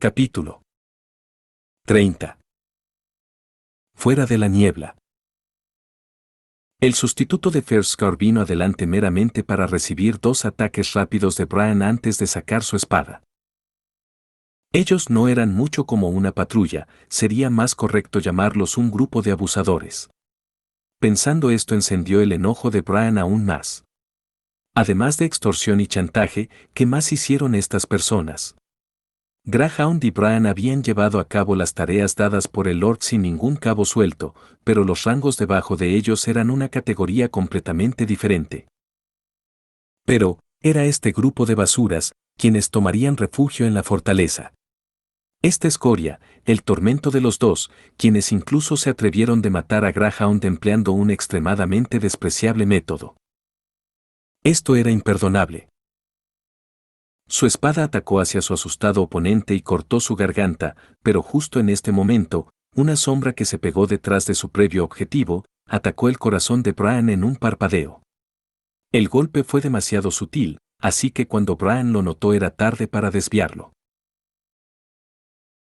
Capítulo 30. Fuera de la niebla. El sustituto de Ferskar vino adelante meramente para recibir 2 ataques rápidos de Bran antes de sacar su espada. Ellos no eran mucho como una patrulla, sería más correcto llamarlos un grupo de abusadores. Pensando esto encendió el enojo de Bran aún más. Además de extorsión y chantaje, ¿qué más hicieron estas personas? Greyhound y Bran habían llevado a cabo las tareas dadas por el Lord sin ningún cabo suelto, pero los rangos debajo de ellos eran una categoría completamente diferente. Pero, era este grupo de basuras, quienes tomarían refugio en la fortaleza. Esta escoria, el tormento de los dos, quienes incluso se atrevieron de matar a Greyhound empleando un extremadamente despreciable método. Esto era imperdonable. Su espada atacó hacia su asustado oponente y cortó su garganta, pero justo en este momento, una sombra que se pegó detrás de su previo objetivo, atacó el corazón de Bran en un parpadeo. El golpe fue demasiado sutil, así que cuando Bran lo notó era tarde para desviarlo.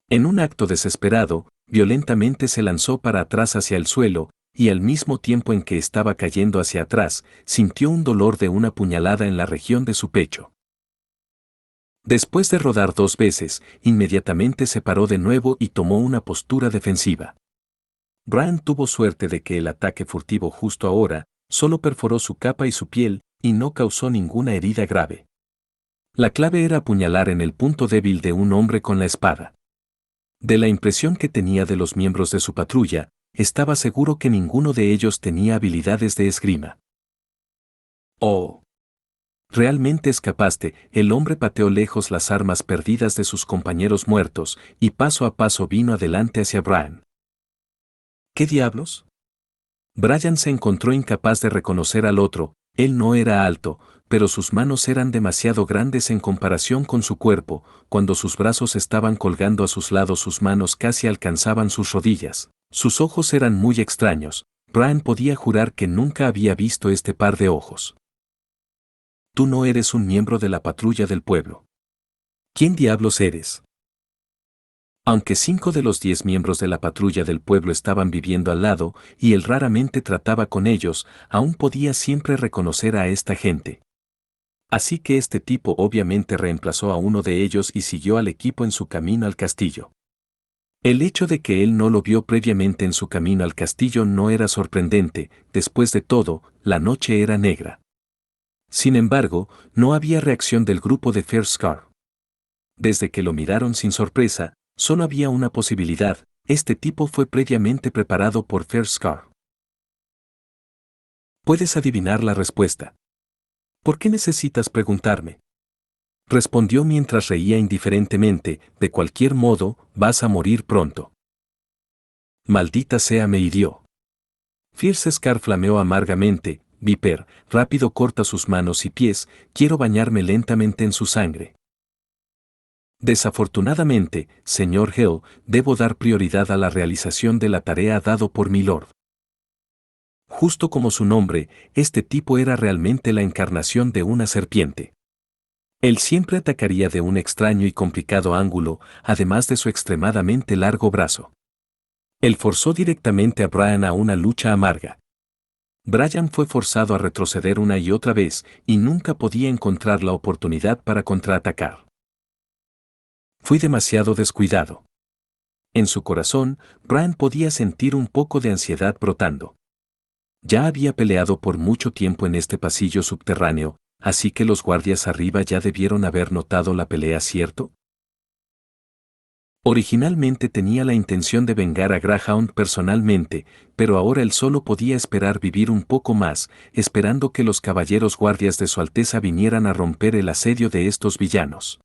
En un acto desesperado, violentamente se lanzó para atrás hacia el suelo, y al mismo tiempo en que estaba cayendo hacia atrás, sintió un dolor de una puñalada en la región de su pecho. Después de rodar 2 veces, inmediatamente se paró de nuevo y tomó una postura defensiva. Bran tuvo suerte de que el ataque furtivo justo ahora solo perforó su capa y su piel y no causó ninguna herida grave. La clave era apuñalar en el punto débil de un hombre con la espada. De la impresión que tenía de los miembros de su patrulla, estaba seguro que ninguno de ellos tenía habilidades de esgrima. ¡Oh! Realmente escapaste, el hombre pateó lejos las armas perdidas de sus compañeros muertos, y paso a paso vino adelante hacia Bran. ¿Qué diablos? Bran se encontró incapaz de reconocer al otro, él no era alto, pero sus manos eran demasiado grandes en comparación con su cuerpo, cuando sus brazos estaban colgando a sus lados sus manos casi alcanzaban sus rodillas. Sus ojos eran muy extraños, Bran podía jurar que nunca había visto este par de ojos. Tú no eres un miembro de la patrulla del pueblo. ¿Quién diablos eres? Aunque 5 de los 10 miembros de la patrulla del pueblo estaban viviendo al lado, y él raramente trataba con ellos, aún podía siempre reconocer a esta gente. Así que este tipo obviamente reemplazó a uno de ellos y siguió al equipo en su camino al castillo. El hecho de que él no lo vio previamente en su camino al castillo no era sorprendente, después de todo, la noche era negra. Sin embargo, no había reacción del grupo de Ferskar. Desde que lo miraron sin sorpresa, solo había una posibilidad: este tipo fue previamente preparado por Ferskar. Puedes adivinar la respuesta. ¿Por qué necesitas preguntarme? Respondió mientras reía indiferentemente, de cualquier modo, vas a morir pronto. Maldita sea, me hirió. Fierce Scar flameó amargamente. Viper, rápido corta sus manos y pies, quiero bañarme lentamente en su sangre. Desafortunadamente, señor Hill, debo dar prioridad a la realización de la tarea dado por mi lord. Justo como su nombre, este tipo era realmente la encarnación de una serpiente. Él siempre atacaría de un extraño y complicado ángulo, además de su extremadamente largo brazo. Él forzó directamente a Bran a una lucha amarga. Bran fue forzado a retroceder una y otra vez, y nunca podía encontrar la oportunidad para contraatacar. Fui demasiado descuidado. En su corazón, Bran podía sentir un poco de ansiedad brotando. Ya había peleado por mucho tiempo en este pasillo subterráneo, así que los guardias arriba ya debieron haber notado la pelea, ¿cierto? Originalmente tenía la intención de vengar a Greyhound personalmente, pero ahora él solo podía esperar vivir un poco más, esperando que los caballeros guardias de su Alteza vinieran a romper el asedio de estos villanos.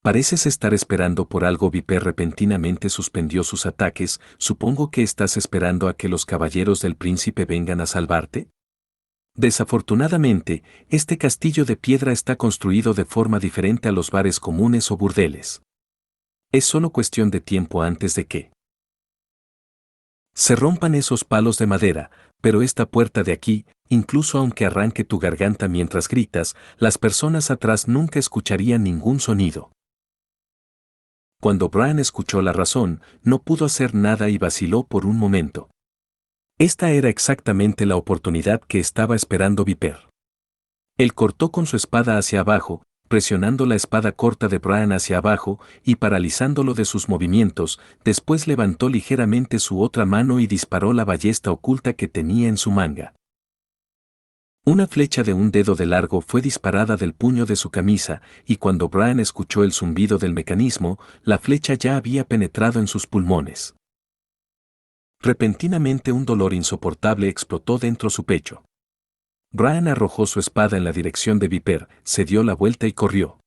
Pareces estar esperando por algo. Viper repentinamente suspendió sus ataques. Supongo que estás esperando a que los caballeros del príncipe vengan a salvarte. Desafortunadamente, este castillo de piedra está construido de forma diferente a los bares comunes o burdeles. Es solo cuestión de tiempo antes de que se rompan esos palos de madera, pero esta puerta de aquí, incluso aunque arranque tu garganta mientras gritas, las personas atrás nunca escucharían ningún sonido. Cuando Bran escuchó la razón, no pudo hacer nada y vaciló por un momento. Esta era exactamente la oportunidad que estaba esperando Viper. Él cortó con su espada hacia abajo, presionando la espada corta de Bran hacia abajo y paralizándolo de sus movimientos, después levantó ligeramente su otra mano y disparó la ballesta oculta que tenía en su manga. Una flecha de un dedo de largo fue disparada del puño de su camisa, y cuando Bran escuchó el zumbido del mecanismo, la flecha ya había penetrado en sus pulmones. Repentinamente un dolor insoportable explotó dentro su pecho. Bran arrojó su espada en la dirección de Viper, se dio la vuelta y corrió.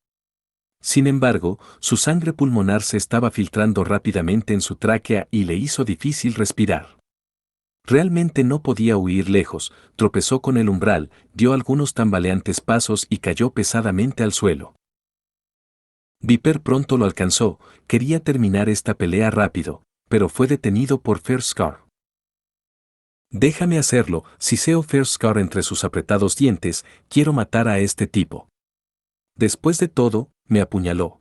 Sin embargo, su sangre pulmonar se estaba filtrando rápidamente en su tráquea y le hizo difícil respirar. Realmente no podía huir lejos, tropezó con el umbral, dio algunos tambaleantes pasos y cayó pesadamente al suelo. Viper pronto lo alcanzó, quería terminar esta pelea rápido, pero fue detenido por Ferskar. Déjame hacerlo, siseó Ferskar entre sus apretados dientes, quiero matar a este tipo. Después de todo, me apuñaló.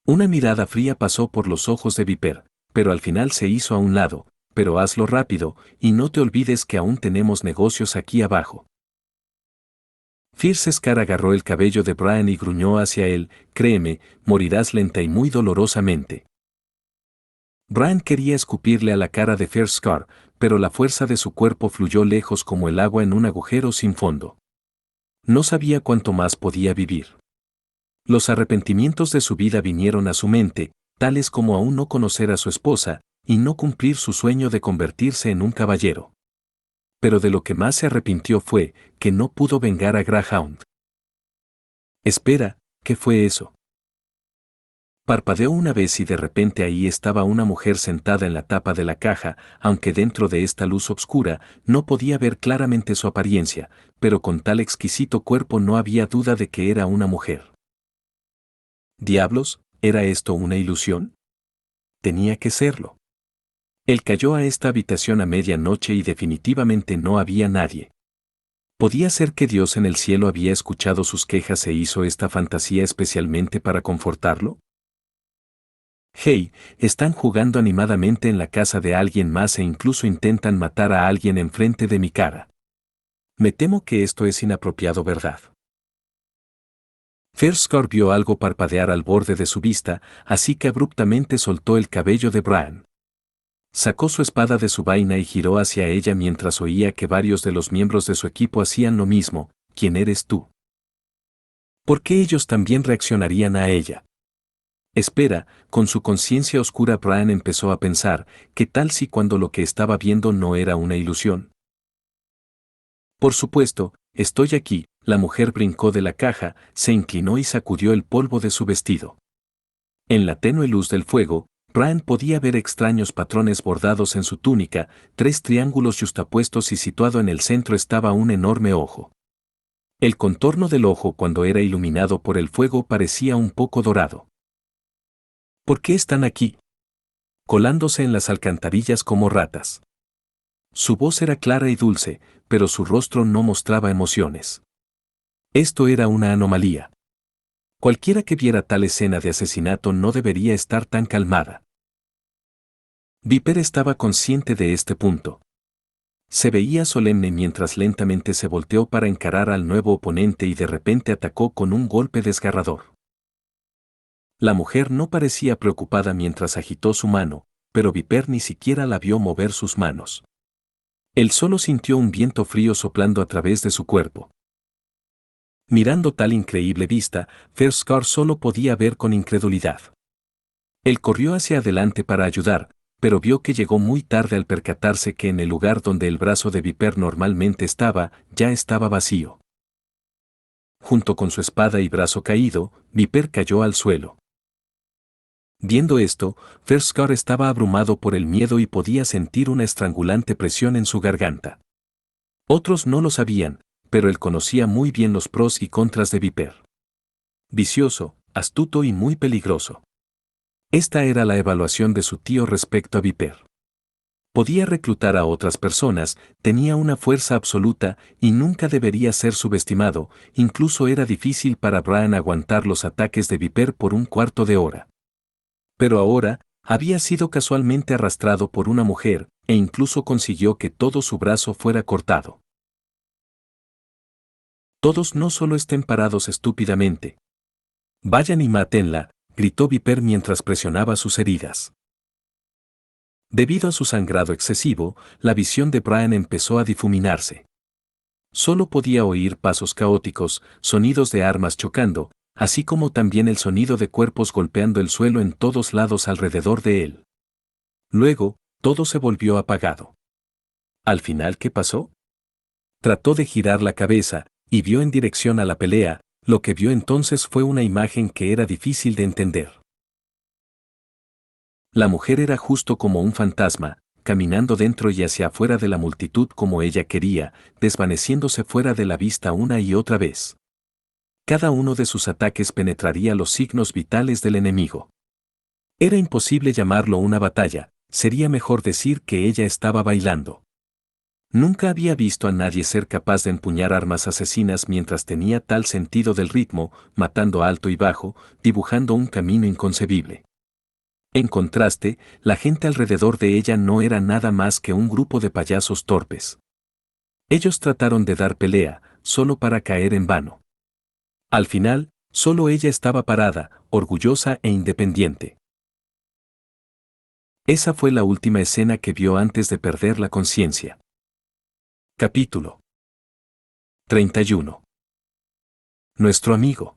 Una mirada fría pasó por los ojos de Viper, pero al final se hizo a un lado. Pero hazlo rápido, y no te olvides que aún tenemos negocios aquí abajo. Ferskar agarró el cabello de Bran y gruñó hacia él, créeme, morirás lenta y muy dolorosamente. Bran quería escupirle a la cara de Ferskar, pero la fuerza de su cuerpo fluyó lejos como el agua en un agujero sin fondo. No sabía cuánto más podía vivir. Los arrepentimientos de su vida vinieron a su mente, tales como aún no conocer a su esposa, y no cumplir su sueño de convertirse en un caballero. Pero de lo que más se arrepintió fue que no pudo vengar a Greyhound. Espera, ¿qué fue eso? Parpadeó una vez y de repente ahí estaba una mujer sentada en la tapa de la caja, aunque dentro de esta luz oscura no podía ver claramente su apariencia, pero con tal exquisito cuerpo no había duda de que era una mujer. ¿Diablos, era esto una ilusión? Tenía que serlo. Él cayó a esta habitación a medianoche y definitivamente no había nadie. ¿Podía ser que Dios en el cielo había escuchado sus quejas e hizo esta fantasía especialmente para confortarlo? Hey, están jugando animadamente en la casa de alguien más e incluso intentan matar a alguien enfrente de mi cara. Me temo que esto es inapropiado, ¿verdad? Ferskar vio algo parpadear al borde de su vista, así que abruptamente soltó el cabello de Bran. Sacó su espada de su vaina y giró hacia ella mientras oía que varios de los miembros de su equipo hacían lo mismo. ¿Quién eres tú? ¿Por qué ellos también reaccionarían a ella? Espera, con su conciencia oscura Bran empezó a pensar, ¿qué tal si cuando lo que estaba viendo no era una ilusión? Por supuesto, estoy aquí, la mujer brincó de la caja, se inclinó y sacudió el polvo de su vestido. En la tenue luz del fuego, Bran podía ver extraños patrones bordados en su túnica, 3 triángulos yuxtapuestos y situado en el centro estaba un enorme ojo. El contorno del ojo cuando era iluminado por el fuego parecía un poco dorado. ¿Por qué están aquí? Colándose en las alcantarillas como ratas. Su voz era clara y dulce, pero su rostro no mostraba emociones. Esto era una anomalía. Cualquiera que viera tal escena de asesinato no debería estar tan calmada. Viper estaba consciente de este punto. Se veía solemne mientras lentamente se volteó para encarar al nuevo oponente y de repente atacó con un golpe desgarrador. La mujer no parecía preocupada mientras agitó su mano, pero Viper ni siquiera la vio mover sus manos. Él solo sintió un viento frío soplando a través de su cuerpo. Mirando tal increíble vista, Ferskar solo podía ver con incredulidad. Él corrió hacia adelante para ayudar, pero vio que llegó muy tarde al percatarse que en el lugar donde el brazo de Viper normalmente estaba, ya estaba vacío. Junto con su espada y brazo caído, Viper cayó al suelo. Viendo esto, Ferskar estaba abrumado por el miedo y podía sentir una estrangulante presión en su garganta. Otros no lo sabían, pero él conocía muy bien los pros y contras de Viper. Vicioso, astuto y muy peligroso. Esta era la evaluación de su tío respecto a Viper. Podía reclutar a otras personas, tenía una fuerza absoluta y nunca debería ser subestimado, incluso era difícil para Bran aguantar los ataques de Viper por un cuarto de hora. Pero ahora, había sido casualmente arrastrado por una mujer, e incluso consiguió que todo su brazo fuera cortado. Todos no solo estén parados estúpidamente. Vayan y mátenla, gritó Viper mientras presionaba sus heridas. Debido a su sangrado excesivo, la visión de Brian empezó a difuminarse. Solo podía oír pasos caóticos, sonidos de armas chocando, así como también el sonido de cuerpos golpeando el suelo en todos lados alrededor de él. Luego, todo se volvió apagado. ¿Al final qué pasó? Trató de girar la cabeza, y vio en dirección a la pelea. Lo que vio entonces fue una imagen que era difícil de entender. La mujer era justo como un fantasma, caminando dentro y hacia afuera de la multitud como ella quería, desvaneciéndose fuera de la vista una y otra vez. Cada uno de sus ataques penetraría los signos vitales del enemigo. Era imposible llamarlo una batalla, sería mejor decir que ella estaba bailando. Nunca había visto a nadie ser capaz de empuñar armas asesinas mientras tenía tal sentido del ritmo, matando alto y bajo, dibujando un camino inconcebible. En contraste, la gente alrededor de ella no era nada más que un grupo de payasos torpes. Ellos trataron de dar pelea, solo para caer en vano. Al final, solo ella estaba parada, orgullosa e independiente. Esa fue la última escena que vio antes de perder la conciencia. Capítulo 31. Nuestro amigo.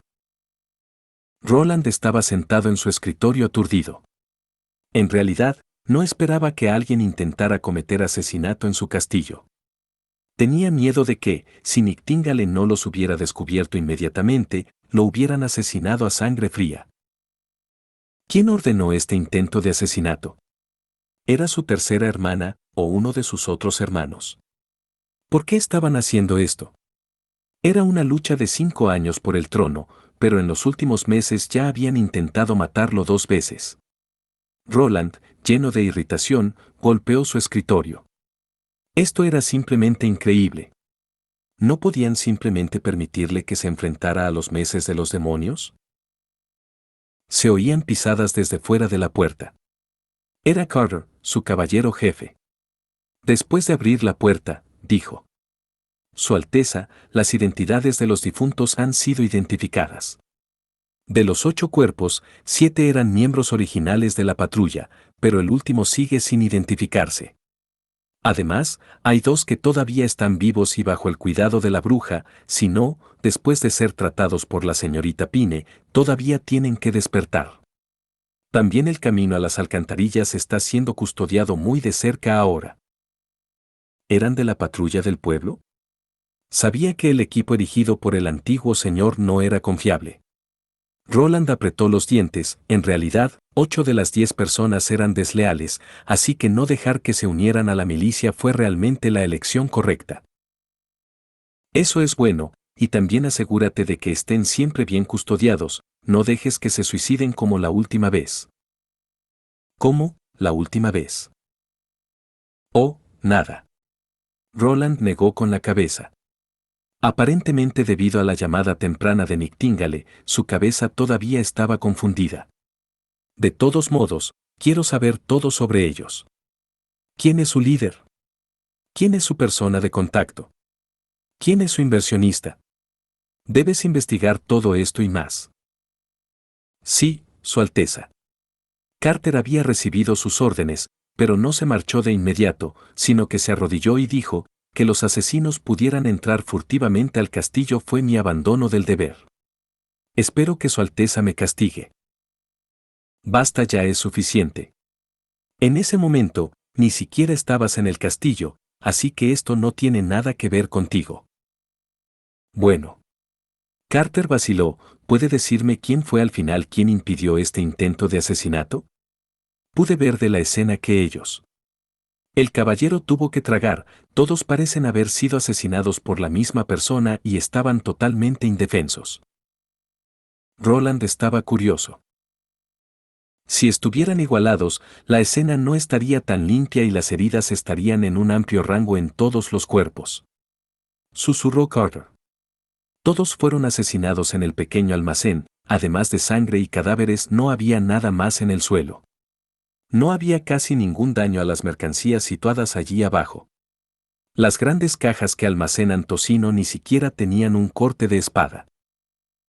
Roland estaba sentado en su escritorio aturdido. En realidad, no esperaba que alguien intentara cometer asesinato en su castillo. Tenía miedo de que, si Nightingale no los hubiera descubierto inmediatamente, lo hubieran asesinado a sangre fría. ¿Quién ordenó este intento de asesinato? ¿Era su tercera hermana o uno de sus otros hermanos? ¿Por qué estaban haciendo esto? Era una lucha de 5 años por el trono, pero en los últimos meses ya habían intentado matarlo 2 veces. Roland, lleno de irritación, golpeó su escritorio. Esto era simplemente increíble. ¿No podían simplemente permitirle que se enfrentara a los meses de los demonios? Se oían pisadas desde fuera de la puerta. Era Carter, su caballero jefe. Después de abrir la puerta, dijo: Su Alteza, las identidades de los difuntos han sido identificadas. De los 8 cuerpos, 7 eran miembros originales de la patrulla, pero el último sigue sin identificarse. Además, hay 2 que todavía están vivos y bajo el cuidado de la bruja, si no, después de ser tratados por la señorita Pine, todavía tienen que despertar. También el camino a las alcantarillas está siendo custodiado muy de cerca ahora. ¿Eran de la patrulla del pueblo? Sabía que el equipo erigido por el antiguo señor no era confiable. Roland apretó los dientes. En realidad, 8 de las 10 personas eran desleales, así que no dejar que se unieran a la milicia fue realmente la elección correcta. Eso es bueno, y también asegúrate de que estén siempre bien custodiados, no dejes que se suiciden como la última vez. ¿Cómo, la última vez? Oh, nada. Roland negó con la cabeza. Aparentemente debido a la llamada temprana de Nightingale, su cabeza todavía estaba confundida. De todos modos, quiero saber todo sobre ellos. ¿Quién es su líder? ¿Quién es su persona de contacto? ¿Quién es su inversionista? Debes investigar todo esto y más. Sí, Su Alteza. Carter había recibido sus órdenes, pero no se marchó de inmediato, sino que se arrodilló y dijo: que los asesinos pudieran entrar furtivamente al castillo fue mi abandono del deber. Espero que Su Alteza me castigue. Basta, ya es suficiente. En ese momento, ni siquiera estabas en el castillo, así que esto no tiene nada que ver contigo. Bueno. Carter vaciló. ¿Puede decirme quién fue al final quien impidió este intento de asesinato? Pude ver de la escena que ellos. El caballero tuvo que tragar. Todos parecen haber sido asesinados por la misma persona y estaban totalmente indefensos. Roland estaba curioso. Si estuvieran igualados, la escena no estaría tan limpia y las heridas estarían en un amplio rango en todos los cuerpos. Susurró Carter. Todos fueron asesinados en el pequeño almacén, además de sangre y cadáveres, no había nada más en el suelo. No había casi ningún daño a las mercancías situadas allí abajo. Las grandes cajas que almacenan tocino ni siquiera tenían un corte de espada.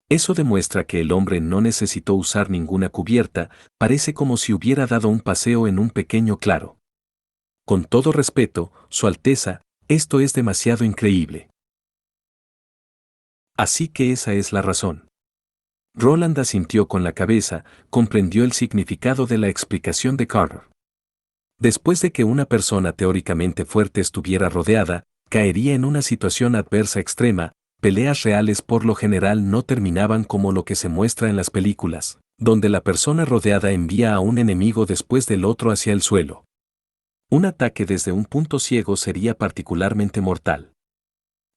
Eso demuestra que el hombre no necesitó usar ninguna cubierta, parece como si hubiera dado un paseo en un pequeño claro. Con todo respeto, Su Alteza, esto es demasiado increíble. Así que esa es la razón. Roland asintió con la cabeza, comprendió el significado de la explicación de Carter. Después de que una persona teóricamente fuerte estuviera rodeada, caería en una situación adversa extrema. Peleas reales por lo general no terminaban como lo que se muestra en las películas, donde la persona rodeada envía a un enemigo después del otro hacia el suelo. Un ataque desde un punto ciego sería particularmente mortal.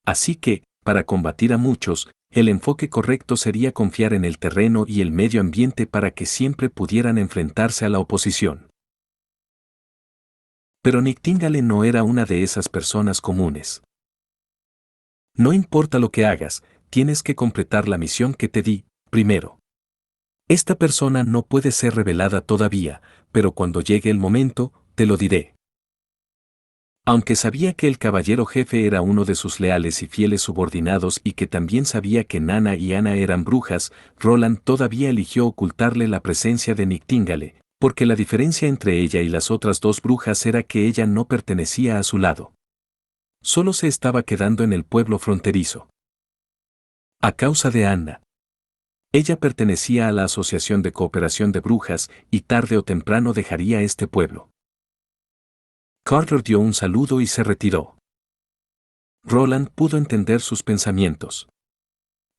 Así que, para combatir a muchos, el enfoque correcto sería confiar en el terreno y el medio ambiente para que siempre pudieran enfrentarse a la oposición. Pero Nightingale no era una de esas personas comunes. No importa lo que hagas, tienes que completar la misión que te di, primero. Esta persona no puede ser revelada todavía, pero cuando llegue el momento, te lo diré. Aunque sabía que el caballero jefe era uno de sus leales y fieles subordinados y que también sabía que Nana y Ana eran brujas, Roland todavía eligió ocultarle la presencia de Nightingale, porque la diferencia entre ella y las otras dos brujas era que ella no pertenecía a su lado. Solo se estaba quedando en el pueblo fronterizo. A causa de Anna. Ella pertenecía a la Asociación de Cooperación de Brujas y tarde o temprano dejaría este pueblo. Carter dio un saludo y se retiró. Roland pudo entender sus pensamientos.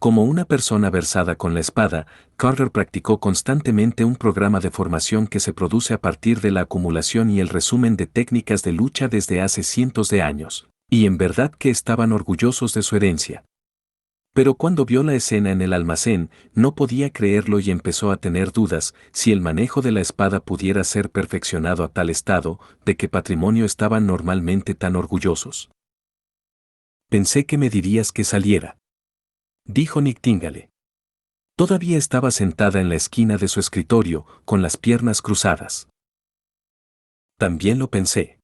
Como una persona versada con la espada, Carter practicó constantemente un programa de formación que se produce a partir de la acumulación y el resumen de técnicas de lucha desde hace cientos de años, y en verdad que estaban orgullosos de su herencia. Pero cuando vio la escena en el almacén, no podía creerlo y empezó a tener dudas si el manejo de la espada pudiera ser perfeccionado a tal estado, de qué patrimonio estaban normalmente tan orgullosos. Pensé que me dirías que saliera, dijo Nightingale. Todavía estaba sentada en la esquina de su escritorio, con las piernas cruzadas. También lo pensé.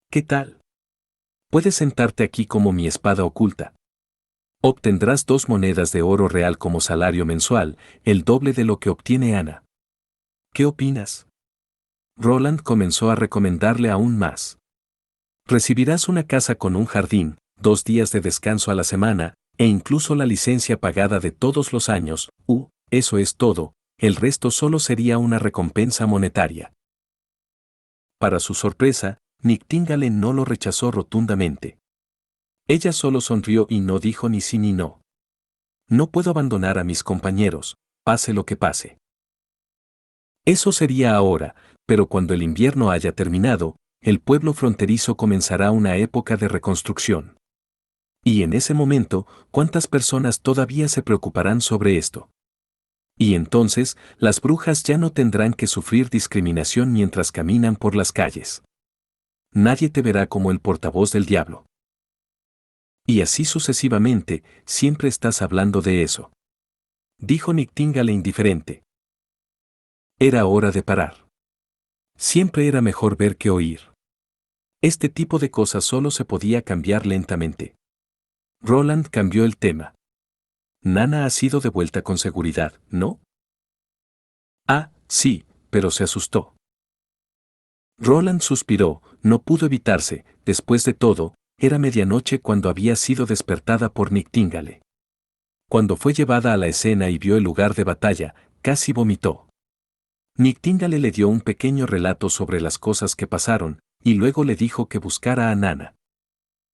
¿Qué tal? Puedes sentarte aquí como mi espada oculta. Obtendrás 2 monedas de oro real como salario mensual, el doble de lo que obtiene Ana. ¿Qué opinas? Roland comenzó a recomendarle aún más. Recibirás una casa con un jardín, 2 días de descanso a la semana, e incluso la licencia pagada de todos los años. Eso es todo, el resto solo sería una recompensa monetaria. Para su sorpresa, Nightingale no lo rechazó rotundamente. Ella solo sonrió y no dijo ni sí ni no. No puedo abandonar a mis compañeros, pase lo que pase. Eso sería ahora, pero cuando el invierno haya terminado, el pueblo fronterizo comenzará una época de reconstrucción. Y en ese momento, ¿cuántas personas todavía se preocuparán sobre esto? Y entonces, las brujas ya no tendrán que sufrir discriminación mientras caminan por las calles. Nadie te verá como el portavoz del diablo. Y así sucesivamente, siempre estás hablando de eso. Dijo Nightingale indiferente. Era hora de parar. Siempre era mejor ver que oír. Este tipo de cosas solo se podía cambiar lentamente. Roland cambió el tema. Nana ha sido devuelta con seguridad, ¿no? Ah, sí, pero se asustó. Roland suspiró, no pudo evitarse, después de todo, era medianoche cuando había sido despertada por Nightingale. Cuando fue llevada a la escena y vio el lugar de batalla, casi vomitó. Nightingale le dio un pequeño relato sobre las cosas que pasaron, y luego le dijo que buscara a Nana.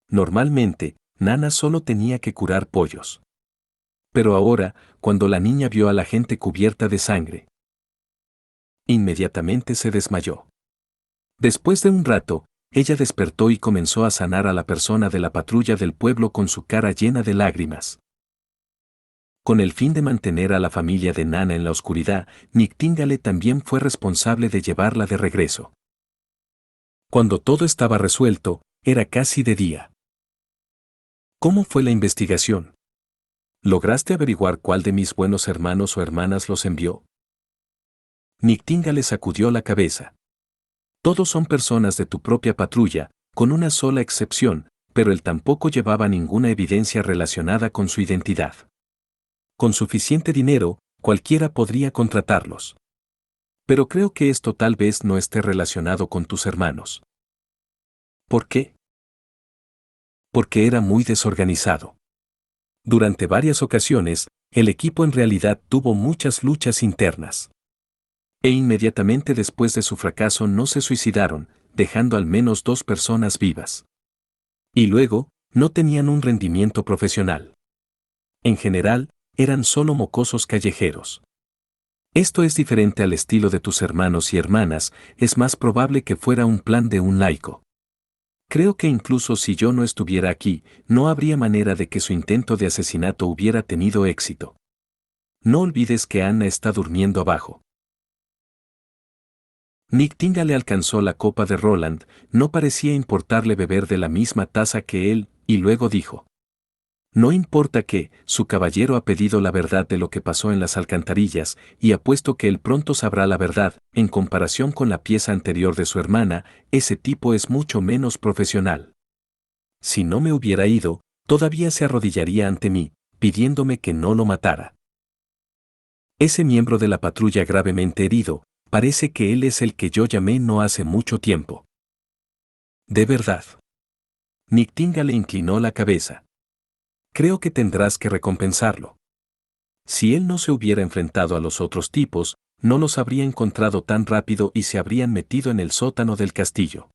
Normalmente, Nana solo tenía que curar pollos. Pero ahora, cuando la niña vio a la gente cubierta de sangre, inmediatamente se desmayó. Después de un rato, ella despertó y comenzó a sanar a la persona de la patrulla del pueblo con su cara llena de lágrimas. Con el fin de mantener a la familia de Nana en la oscuridad, Nightingale también fue responsable de llevarla de regreso. Cuando todo estaba resuelto, era casi de día. ¿Cómo fue la investigación? ¿Lograste averiguar cuál de mis buenos hermanos o hermanas los envió? Niktinga le sacudió la cabeza. Todos son personas de tu propia patrulla, con una sola excepción, pero él tampoco llevaba ninguna evidencia relacionada con su identidad. Con suficiente dinero, cualquiera podría contratarlos. Pero creo que esto tal vez no esté relacionado con tus hermanos. ¿Por qué? Porque era muy desorganizado. Durante varias ocasiones, el equipo en realidad tuvo muchas luchas internas. E inmediatamente después de su fracaso no se suicidaron, dejando al menos 2 personas vivas. Y luego, no tenían un rendimiento profesional. En general, eran solo mocosos callejeros. Esto es diferente al estilo de tus hermanos y hermanas, es más probable que fuera un plan de un laico. Creo que incluso si yo no estuviera aquí, no habría manera de que su intento de asesinato hubiera tenido éxito. No olvides que Anna está durmiendo abajo. Niktinga le alcanzó la copa de Roland, no parecía importarle beber de la misma taza que él, y luego dijo: no importa que, su caballero ha pedido la verdad de lo que pasó en las alcantarillas, y apuesto que él pronto sabrá la verdad, en comparación con la pieza anterior de su hermana, ese tipo es mucho menos profesional. Si no me hubiera ido, todavía se arrodillaría ante mí, pidiéndome que no lo matara. Ese miembro de la patrulla gravemente herido, parece que él es el que yo llamé no hace mucho tiempo. ¿De verdad? Niktinga le inclinó la cabeza. Creo que tendrás que recompensarlo. Si él no se hubiera enfrentado a los otros tipos, no los habría encontrado tan rápido y se habrían metido en el sótano del castillo.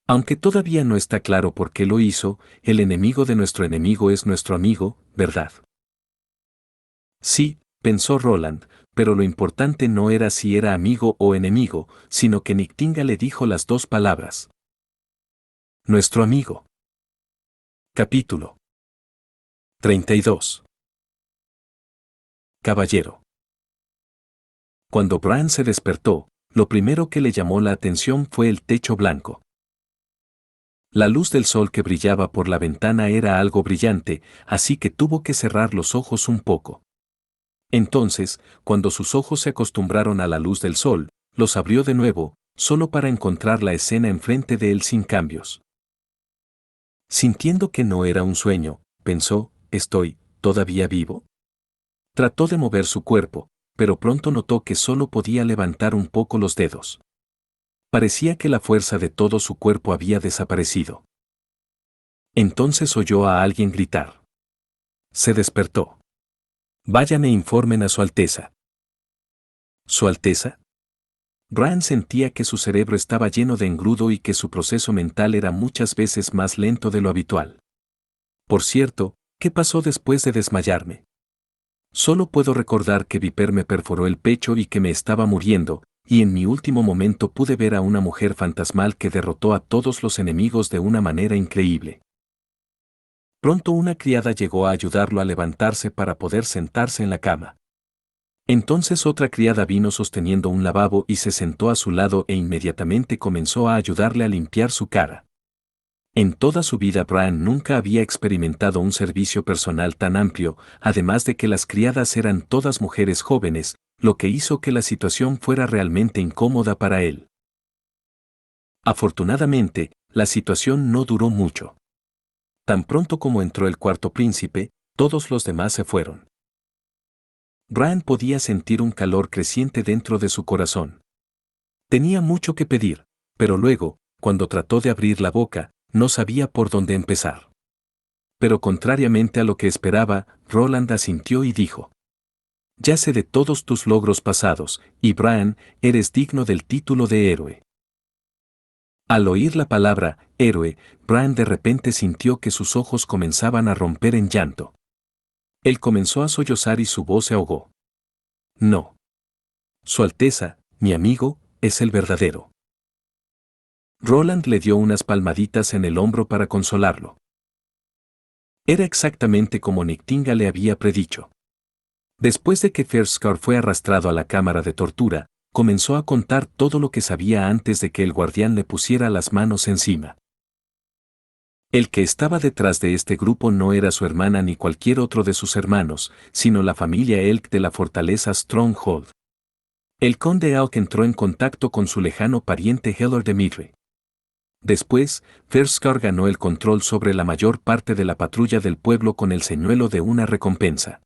Aunque todavía no está claro por qué lo hizo, el enemigo de nuestro enemigo es nuestro amigo, ¿verdad? Sí, pensó Roland, pero lo importante no era si era amigo o enemigo, sino que Niktinga le dijo las 2 palabras. Nuestro amigo. Capítulo 32. Caballero. Cuando Bran se despertó, lo primero que le llamó la atención fue el techo blanco. La luz del sol que brillaba por la ventana era algo brillante, así que tuvo que cerrar los ojos un poco. Entonces, cuando sus ojos se acostumbraron a la luz del sol, los abrió de nuevo, solo para encontrar la escena enfrente de él sin cambios. Sintiendo que no era un sueño, pensó: ¿estoy todavía vivo? Trató de mover su cuerpo, pero pronto notó que solo podía levantar un poco los dedos. Parecía que la fuerza de todo su cuerpo había desaparecido. Entonces oyó a alguien gritar. Se despertó. Vayan e informen a Su Alteza. ¿Su Alteza? Bran sentía que su cerebro estaba lleno de engrudo y que su proceso mental era muchas veces más lento de lo habitual. Por cierto, ¿qué pasó después de desmayarme? Solo puedo recordar que Viper me perforó el pecho y que me estaba muriendo, y en mi último momento pude ver a una mujer fantasmal que derrotó a todos los enemigos de una manera increíble. Pronto una criada llegó a ayudarlo a levantarse para poder sentarse en la cama. Entonces otra criada vino sosteniendo un lavabo y se sentó a su lado e inmediatamente comenzó a ayudarle a limpiar su cara. En toda su vida Bran nunca había experimentado un servicio personal tan amplio, además de que las criadas eran todas mujeres jóvenes, lo que hizo que la situación fuera realmente incómoda para él. Afortunadamente, la situación no duró mucho. Tan pronto como entró el cuarto príncipe, todos los demás se fueron. Bran podía sentir un calor creciente dentro de su corazón. Tenía mucho que pedir, pero luego, cuando trató de abrir la boca, no sabía por dónde empezar. Pero contrariamente a lo que esperaba, Roland asintió y dijo: ya sé de todos tus logros pasados, y Bran, eres digno del título de héroe. Al oír la palabra héroe, Bran de repente sintió que sus ojos comenzaban a romper en llanto. Él comenzó a sollozar y su voz se ahogó. No. Su Alteza, mi amigo, es el verdadero. Roland le dio unas palmaditas en el hombro para consolarlo. Era exactamente como Niktinga le había predicho. Después de que Ferskar fue arrastrado a la cámara de tortura, comenzó a contar todo lo que sabía antes de que el guardián le pusiera las manos encima. El que estaba detrás de este grupo no era su hermana ni cualquier otro de sus hermanos, sino la familia Elk de la fortaleza Stronghold. El conde Elk entró en contacto con su lejano pariente Heller de Midri. Después, Ferskar ganó el control sobre la mayor parte de la patrulla del pueblo con el señuelo de una recompensa.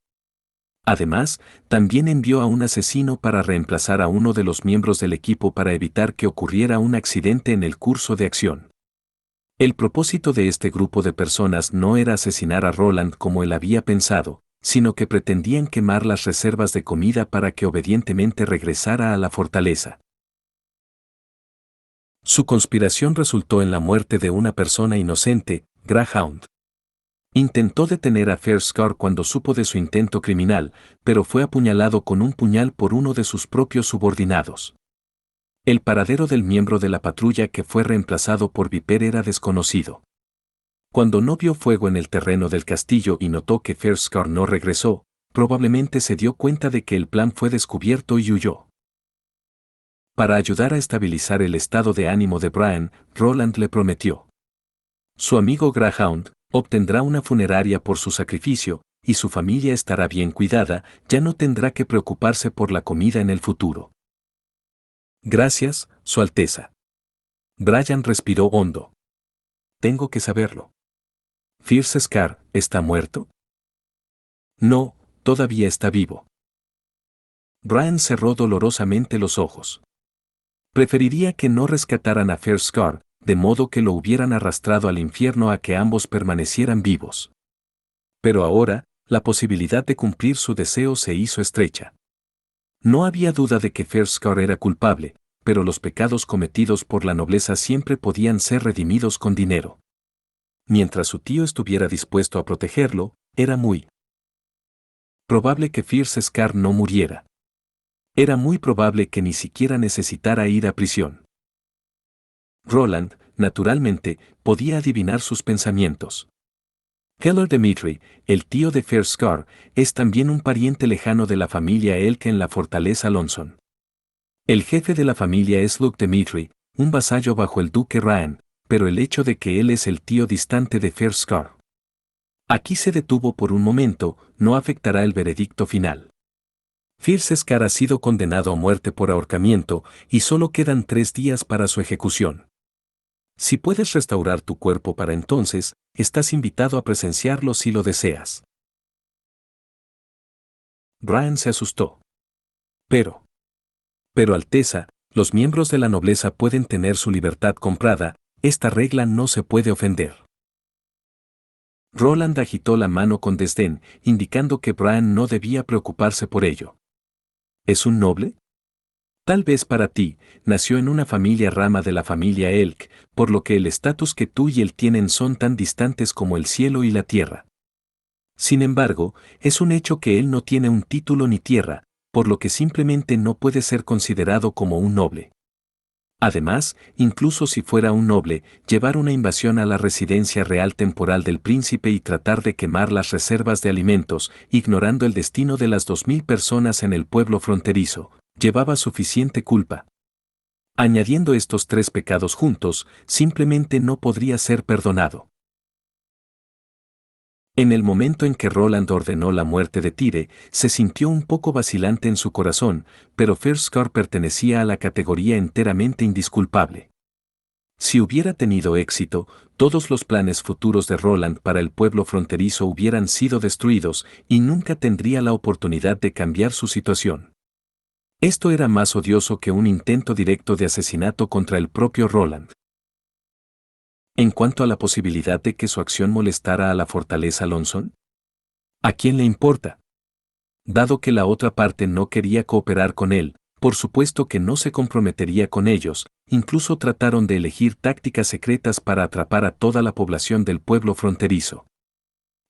Además, también envió a un asesino para reemplazar a uno de los miembros del equipo para evitar que ocurriera un accidente en el curso de acción. El propósito de este grupo de personas no era asesinar a Roland como él había pensado, sino que pretendían quemar las reservas de comida para que obedientemente regresara a la fortaleza. Su conspiración resultó en la muerte de una persona inocente, Greyhound. Intentó detener a Ferskar cuando supo de su intento criminal, pero fue apuñalado con un puñal por uno de sus propios subordinados. El paradero del miembro de la patrulla que fue reemplazado por Viper era desconocido. Cuando no vio fuego en el terreno del castillo y notó que Ferskar no regresó, probablemente se dio cuenta de que el plan fue descubierto y huyó. Para ayudar a estabilizar el estado de ánimo de Brian, Roland le prometió. Su amigo Greyhound obtendrá una funeraria por su sacrificio, y su familia estará bien cuidada, ya no tendrá que preocuparse por la comida en el futuro. Gracias, Su Alteza. Brian respiró hondo. Tengo que saberlo. ¿Fierce Scar está muerto? No, todavía está vivo. Brian cerró dolorosamente los ojos. Preferiría que no rescataran a Ferskar, de modo que lo hubieran arrastrado al infierno a que ambos permanecieran vivos. Pero ahora, la posibilidad de cumplir su deseo se hizo estrecha. No había duda de que Ferskar era culpable, pero los pecados cometidos por la nobleza siempre podían ser redimidos con dinero. Mientras su tío estuviera dispuesto a protegerlo, era muy probable que Fierce Scar no muriera. Era muy probable que ni siquiera necesitara ir a prisión. Roland, naturalmente, podía adivinar sus pensamientos. Heller Dimitri, el tío de Ferskar, es también un pariente lejano de la familia Elk en la fortaleza Lonson. El jefe de la familia es Luke Dimitri, un vasallo bajo el duque Ryan, pero el hecho de que él es el tío distante de Ferskar. Aquí se detuvo por un momento, no afectará el veredicto final. Fierce Scar ha sido condenado a muerte por ahorcamiento y solo quedan 3 días para su ejecución. Si puedes restaurar tu cuerpo para entonces, estás invitado a presenciarlo si lo deseas. Brian se asustó. Pero, Alteza, los miembros de la nobleza pueden tener su libertad comprada, esta regla no se puede ofender. Roland agitó la mano con desdén, indicando que Brian no debía preocuparse por ello. ¿Es un noble? Tal vez para ti, nació en una familia rama de la familia Elk, por lo que el estatus que tú y él tienen son tan distantes como el cielo y la tierra. Sin embargo, es un hecho que él no tiene un título ni tierra, por lo que simplemente no puede ser considerado como un noble. Además, incluso si fuera un noble, llevar una invasión a la residencia real temporal del príncipe y tratar de quemar las reservas de alimentos, ignorando el destino de las 2000 personas en el pueblo fronterizo, llevaba suficiente culpa. Añadiendo estos 3 pecados juntos, simplemente no podría ser perdonado. En el momento en que Roland ordenó la muerte de Tyre, se sintió un poco vacilante en su corazón, pero Ferskar pertenecía a la categoría enteramente indisculpable. Si hubiera tenido éxito, todos los planes futuros de Roland para el pueblo fronterizo hubieran sido destruidos y nunca tendría la oportunidad de cambiar su situación. Esto era más odioso que un intento directo de asesinato contra el propio Roland. En cuanto a la posibilidad de que su acción molestara a la fortaleza Lonson, ¿a quién le importa? Dado que la otra parte no quería cooperar con él, por supuesto que no se comprometería con ellos, incluso trataron de elegir tácticas secretas para atrapar a toda la población del pueblo fronterizo.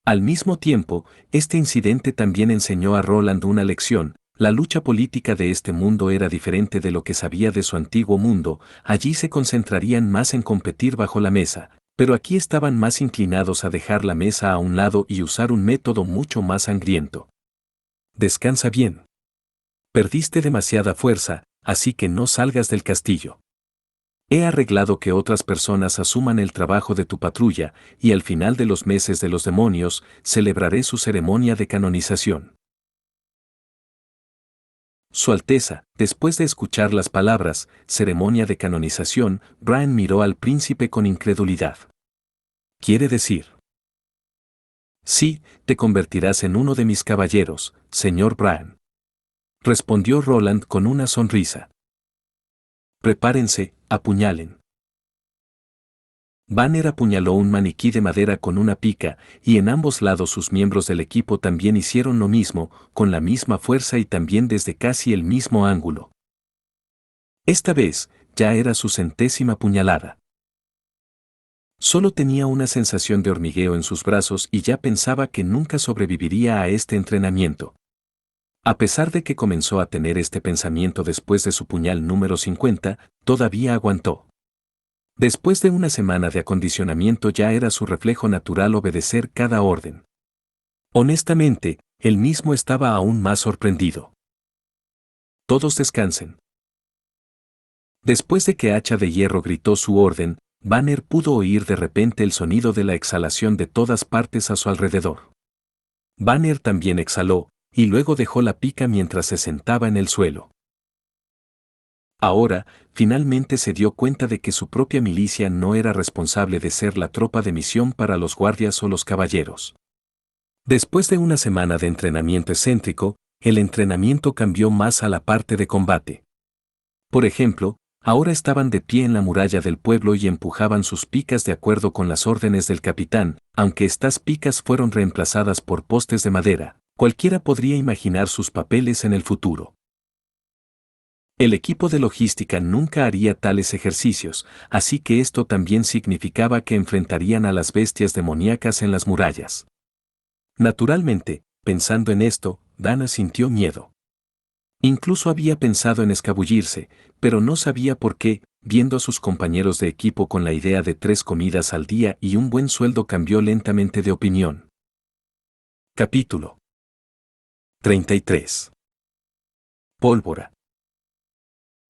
Al mismo tiempo, este incidente también enseñó a Roland una lección. La lucha política de este mundo era diferente de lo que sabía de su antiguo mundo, allí se concentrarían más en competir bajo la mesa, pero aquí estaban más inclinados a dejar la mesa a un lado y usar un método mucho más sangriento. Descansa bien. Perdiste demasiada fuerza, así que no salgas del castillo. He arreglado que otras personas asuman el trabajo de tu patrulla, y al final de los meses de los demonios, celebraré su ceremonia de canonización. Su Alteza, después de escuchar las palabras, ceremonia de canonización, Bran miró al príncipe con incredulidad. ¿Quiere decir? Sí, te convertirás en uno de mis caballeros, señor Bran. Respondió Roland con una sonrisa. Prepárense, apuñalen. Banner apuñaló un maniquí de madera con una pica, y en ambos lados sus miembros del equipo también hicieron lo mismo, con la misma fuerza y también desde casi el mismo ángulo. Esta vez, ya era su 100ª puñalada. Solo tenía una sensación de hormigueo en sus brazos y ya pensaba que nunca sobreviviría a este entrenamiento. A pesar de que comenzó a tener este pensamiento después de su puñal número 50, todavía aguantó. Después de una semana de acondicionamiento ya era su reflejo natural obedecer cada orden. Honestamente, él mismo estaba aún más sorprendido. Todos descansen. Después de que Hacha de Hierro gritó su orden, Banner pudo oír de repente el sonido de la exhalación de todas partes a su alrededor. Banner también exhaló, y luego dejó la pica mientras se sentaba en el suelo. Ahora, finalmente se dio cuenta de que su propia milicia no era responsable de ser la tropa de misión para los guardias o los caballeros. Después de una semana de entrenamiento excéntrico, el entrenamiento cambió más a la parte de combate. Por ejemplo, ahora estaban de pie en la muralla del pueblo y empujaban sus picas de acuerdo con las órdenes del capitán, aunque estas picas fueron reemplazadas por postes de madera. Cualquiera podría imaginar sus papeles en el futuro. El equipo de logística nunca haría tales ejercicios, así que esto también significaba que enfrentarían a las bestias demoníacas en las murallas. Naturalmente, pensando en esto, Dana sintió miedo. Incluso había pensado en escabullirse, pero no sabía por qué, viendo a sus compañeros de equipo con la idea de 3 comidas al día y un buen sueldo cambió lentamente de opinión. Capítulo 33. Pólvora.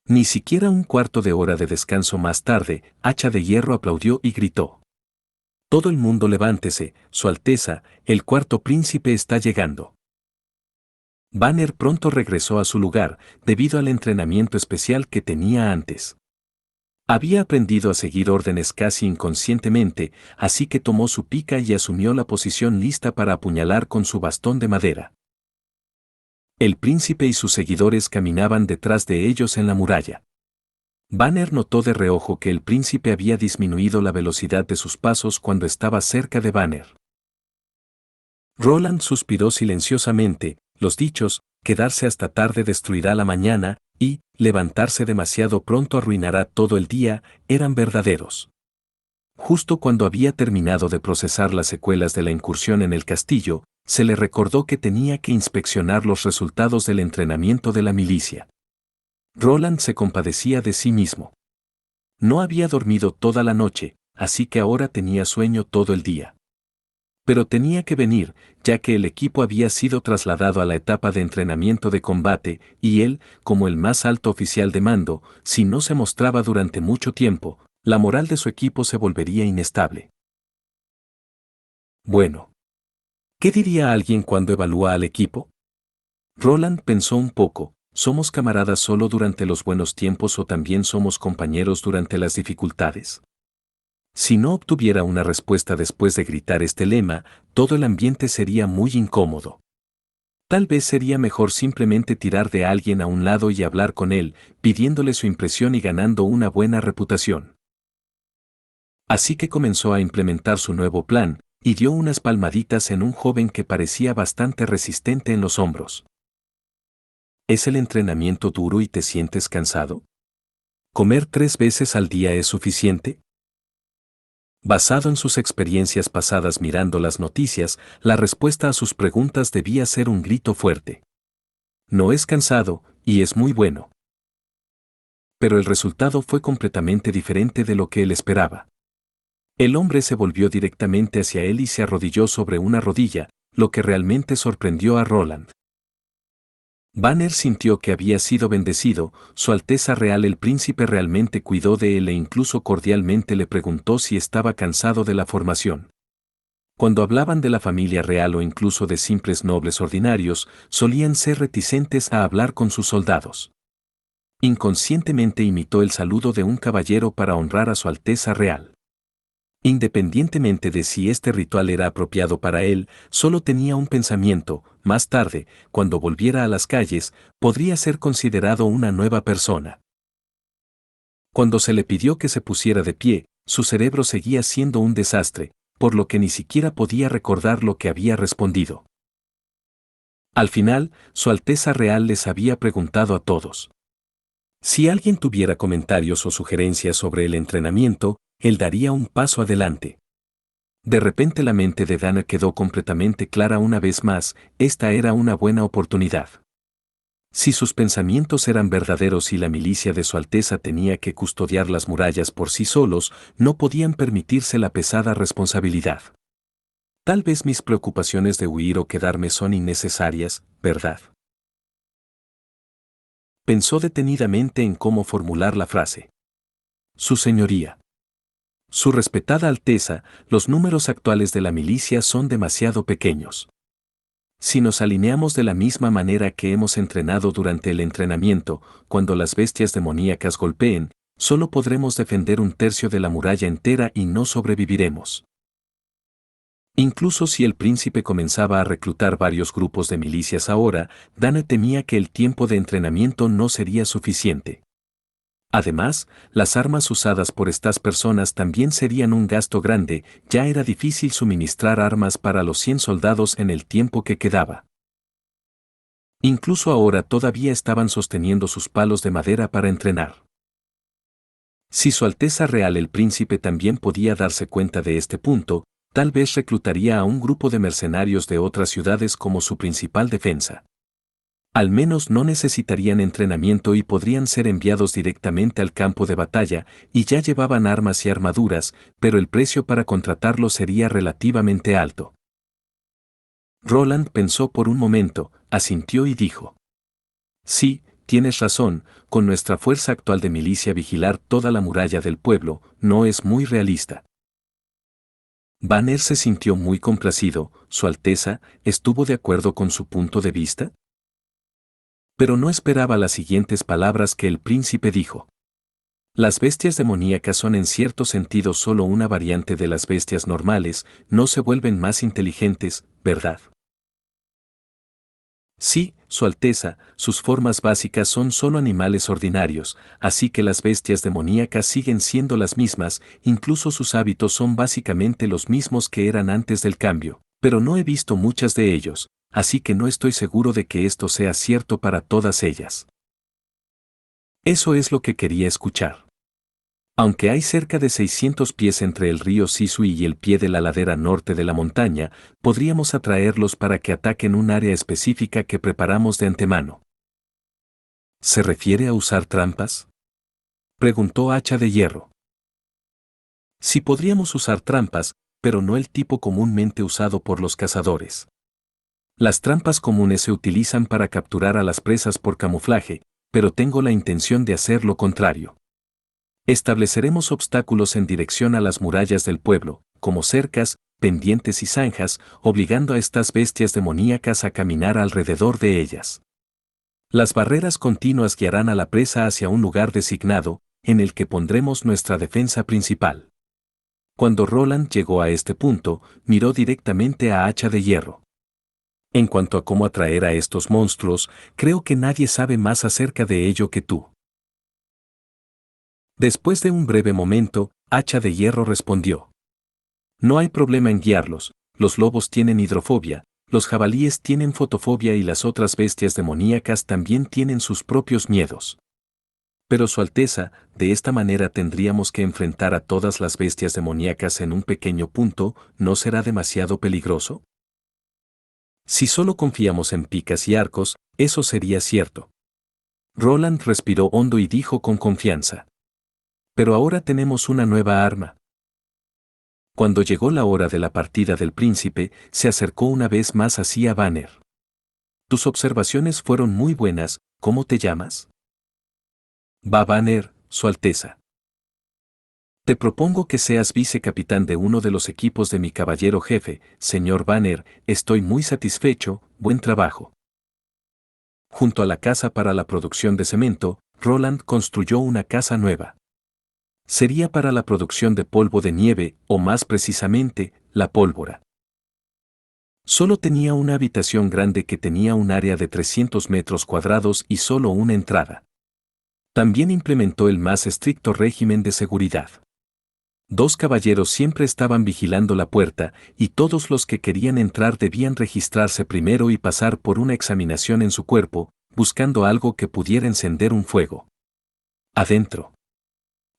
Ni siquiera un cuarto de hora de descanso más tarde, Hacha de Hierro aplaudió y gritó. Todo el mundo levántese, Su Alteza, el cuarto príncipe está llegando. Banner pronto regresó a su lugar, debido al entrenamiento especial que tenía antes. Había aprendido a seguir órdenes casi inconscientemente, así que tomó su pica y asumió la posición lista para apuñalar con su bastón de madera. El príncipe y sus seguidores caminaban detrás de ellos en la muralla. Banner notó de reojo que el príncipe había disminuido la velocidad de sus pasos cuando estaba cerca de Banner. Roland suspiró silenciosamente, los dichos, quedarse hasta tarde destruirá la mañana, y, levantarse demasiado pronto arruinará todo el día, eran verdaderos. Justo cuando había terminado de procesar las secuelas de la incursión en el castillo, se le recordó que tenía que inspeccionar los resultados del entrenamiento de la milicia. Roland se compadecía de sí mismo. No había dormido toda la noche, así que ahora tenía sueño todo el día. Pero tenía que venir, ya que el equipo había sido trasladado a la etapa de entrenamiento de combate, y él, como el más alto oficial de mando, si no se mostraba durante mucho tiempo, la moral de su equipo se volvería inestable. Bueno. ¿Qué diría alguien cuando evalúa al equipo? Roland pensó un poco, ¿somos camaradas solo durante los buenos tiempos o también somos compañeros durante las dificultades? Si no obtuviera una respuesta después de gritar este lema, todo el ambiente sería muy incómodo. Tal vez sería mejor simplemente tirar de alguien a un lado y hablar con él, pidiéndole su impresión y ganando una buena reputación. Así que comenzó a implementar su nuevo plan, y dio unas palmaditas en un joven que parecía bastante resistente en los hombros. ¿Es el entrenamiento duro y te sientes cansado? ¿Comer 3 veces al día es suficiente? Basado en sus experiencias pasadas mirando las noticias, la respuesta a sus preguntas debía ser un grito fuerte. No es cansado, y es muy bueno. Pero el resultado fue completamente diferente de lo que él esperaba. El hombre se volvió directamente hacia él y se arrodilló sobre una rodilla, lo que realmente sorprendió a Roland. Banner sintió que había sido bendecido, Su Alteza Real el Príncipe realmente cuidó de él e incluso cordialmente le preguntó si estaba cansado de la formación. Cuando hablaban de la familia real o incluso de simples nobles ordinarios, solían ser reticentes a hablar con sus soldados. Inconscientemente imitó el saludo de un caballero para honrar a Su Alteza Real. Independientemente de si este ritual era apropiado para él, solo tenía un pensamiento: más tarde, cuando volviera a las calles, podría ser considerado una nueva persona. Cuando se le pidió que se pusiera de pie, su cerebro seguía siendo un desastre, por lo que ni siquiera podía recordar lo que había respondido. Al final, Su Alteza Real les había preguntado a todos. Si alguien tuviera comentarios o sugerencias sobre el entrenamiento, él daría un paso adelante. De repente la mente de Dana quedó completamente clara una vez más: esta era una buena oportunidad. Si sus pensamientos eran verdaderos y la milicia de Su Alteza tenía que custodiar las murallas por sí solos, no podían permitirse la pesada responsabilidad. Tal vez mis preocupaciones de huir o quedarme son innecesarias, ¿verdad? Pensó detenidamente en cómo formular la frase. Su señoría. Su respetada Alteza, los números actuales de la milicia son demasiado pequeños. Si nos alineamos de la misma manera que hemos entrenado durante el entrenamiento, cuando las bestias demoníacas golpeen, solo podremos defender un tercio de la muralla entera y no sobreviviremos. Incluso si el príncipe comenzaba a reclutar varios grupos de milicias ahora, Dana temía que el tiempo de entrenamiento no sería suficiente. Además, las armas usadas por estas personas también serían un gasto grande. Ya era difícil suministrar armas para los 100 soldados en el tiempo que quedaba. Incluso ahora todavía estaban sosteniendo sus palos de madera para entrenar. Si Su Alteza Real el Príncipe también podía darse cuenta de este punto, tal vez reclutaría a un grupo de mercenarios de otras ciudades como su principal defensa. Al menos no necesitarían entrenamiento y podrían ser enviados directamente al campo de batalla, y ya llevaban armas y armaduras, pero el precio para contratarlos sería relativamente alto. Roland pensó por un momento, asintió y dijo: sí, tienes razón, con nuestra fuerza actual de milicia vigilar toda la muralla del pueblo no es muy realista. Banner se sintió muy complacido. ¿Su Alteza estuvo de acuerdo con su punto de vista? Pero no esperaba las siguientes palabras que el príncipe dijo. Las bestias demoníacas son en cierto sentido solo una variante de las bestias normales, no se vuelven más inteligentes, ¿verdad? Sí, Su Alteza, sus formas básicas son solo animales ordinarios, así que las bestias demoníacas siguen siendo las mismas, incluso sus hábitos son básicamente los mismos que eran antes del cambio, pero no he visto muchas de ellos, así que no estoy seguro de que esto sea cierto para todas ellas. Eso es lo que quería escuchar. Aunque hay cerca de 600 pies entre el río Sisui y el pie de la ladera norte de la montaña, podríamos atraerlos para que ataquen un área específica que preparamos de antemano. ¿Se refiere a usar trampas?, preguntó Hacha de Hierro. Sí, podríamos usar trampas, pero no el tipo comúnmente usado por los cazadores. Las trampas comunes se utilizan para capturar a las presas por camuflaje, pero tengo la intención de hacer lo contrario. Estableceremos obstáculos en dirección a las murallas del pueblo, como cercas, pendientes y zanjas, obligando a estas bestias demoníacas a caminar alrededor de ellas. Las barreras continuas guiarán a la presa hacia un lugar designado, en el que pondremos nuestra defensa principal. Cuando Roland llegó a este punto, miró directamente a Hacha de Hierro. En cuanto a cómo atraer a estos monstruos, creo que nadie sabe más acerca de ello que tú. Después de un breve momento, Hacha de Hierro respondió: no hay problema en guiarlos, los lobos tienen hidrofobia, los jabalíes tienen fotofobia y las otras bestias demoníacas también tienen sus propios miedos. Pero Su Alteza, de esta manera tendríamos que enfrentar a todas las bestias demoníacas en un pequeño punto, ¿no será demasiado peligroso? Si solo confiamos en picas y arcos, eso sería cierto. Roland respiró hondo y dijo con confianza: pero ahora tenemos una nueva arma. Cuando llegó la hora de la partida del príncipe, se acercó una vez más hacia Banner. Tus observaciones fueron muy buenas. ¿Cómo te llamas? Banner, Su Alteza. Te propongo que seas vicecapitán de uno de los equipos de mi caballero jefe, señor Banner. Estoy muy satisfecho. Buen trabajo. Junto a la casa para la producción de cemento, Roland construyó una casa nueva. Sería para la producción de polvo de nieve, o más precisamente, la pólvora. Solo tenía una habitación grande que tenía un área de 300 metros cuadrados y solo una entrada. También implementó el más estricto régimen de seguridad. 2 caballeros siempre estaban vigilando la puerta, y todos los que querían entrar debían registrarse primero y pasar por una examinación en su cuerpo, buscando algo que pudiera encender un fuego. Adentro.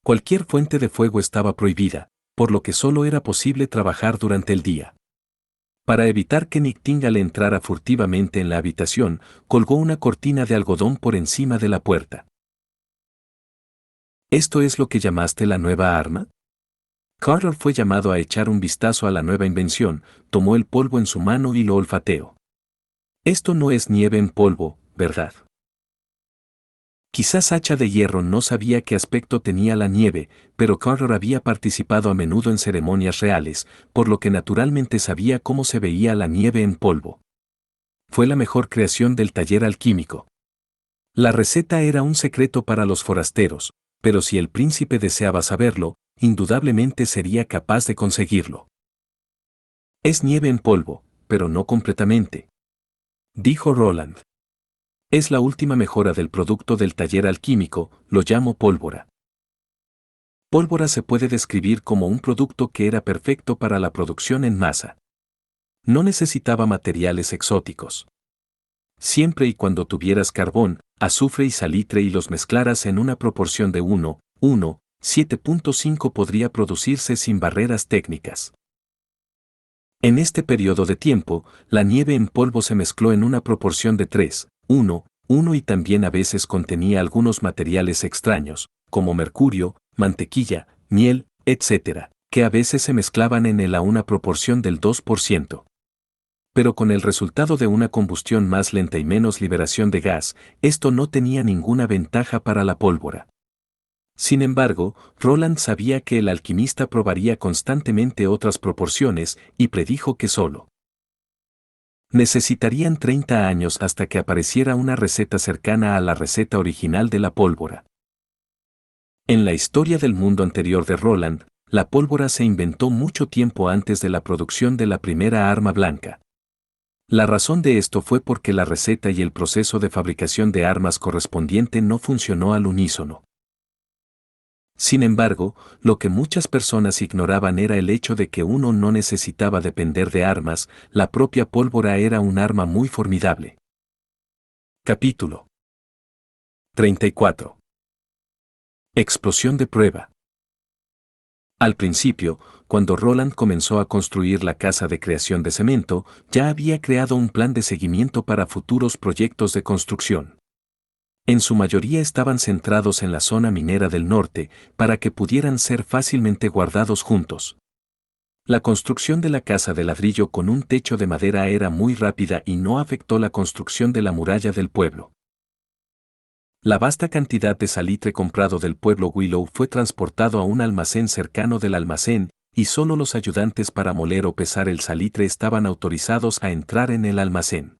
Cualquier fuente de fuego estaba prohibida, por lo que solo era posible trabajar durante el día. Para evitar que Nightingale entrara furtivamente en la habitación, colgó una cortina de algodón por encima de la puerta. ¿Esto es lo que llamaste la nueva arma? Carter fue llamado a echar un vistazo a la nueva invención, tomó el polvo en su mano y lo olfateó. Esto no es nieve en polvo, ¿verdad? Quizás Hacha de Hierro no sabía qué aspecto tenía la nieve, pero Carter había participado a menudo en ceremonias reales, por lo que naturalmente sabía cómo se veía la nieve en polvo. Fue la mejor creación del taller alquímico. La receta era un secreto para los forasteros, pero si el príncipe deseaba saberlo, indudablemente sería capaz de conseguirlo. Es nieve en polvo, pero no completamente, dijo Roland. Es la última mejora del producto del taller alquímico, lo llamo pólvora. Pólvora se puede describir como un producto que era perfecto para la producción en masa. No necesitaba materiales exóticos. Siempre y cuando tuvieras carbón, azufre y salitre y los mezclaras en una proporción de 7.5 podría producirse sin barreras técnicas. En este periodo de tiempo, la nieve en polvo se mezcló en una proporción de 3:1 y también a veces contenía algunos materiales extraños, como mercurio, mantequilla, miel, etc., que a veces se mezclaban en él a una proporción del 2%. Pero con el resultado de una combustión más lenta y menos liberación de gas, esto no tenía ninguna ventaja para la pólvora. Sin embargo, Roland sabía que el alquimista probaría constantemente otras proporciones y predijo que solo necesitarían 30 años hasta que apareciera una receta cercana a la receta original de la pólvora. En la historia del mundo anterior de Roland, la pólvora se inventó mucho tiempo antes de la producción de la primera arma blanca. La razón de esto fue porque la receta y el proceso de fabricación de armas correspondiente no funcionó al unísono. Sin embargo, lo que muchas personas ignoraban era el hecho de que uno no necesitaba depender de armas, la propia pólvora era un arma muy formidable. Capítulo 34. Explosión de prueba. Al principio, cuando Roland comenzó a construir la casa de creación de cemento, ya había creado un plan de seguimiento para futuros proyectos de construcción. En su mayoría estaban centrados en la zona minera del norte, para que pudieran ser fácilmente guardados juntos. La construcción de la casa de ladrillo con un techo de madera era muy rápida y no afectó la construcción de la muralla del pueblo. La vasta cantidad de salitre comprado del pueblo Willow fue transportado a un almacén cercano del almacén, y solo los ayudantes para moler o pesar el salitre estaban autorizados a entrar en el almacén.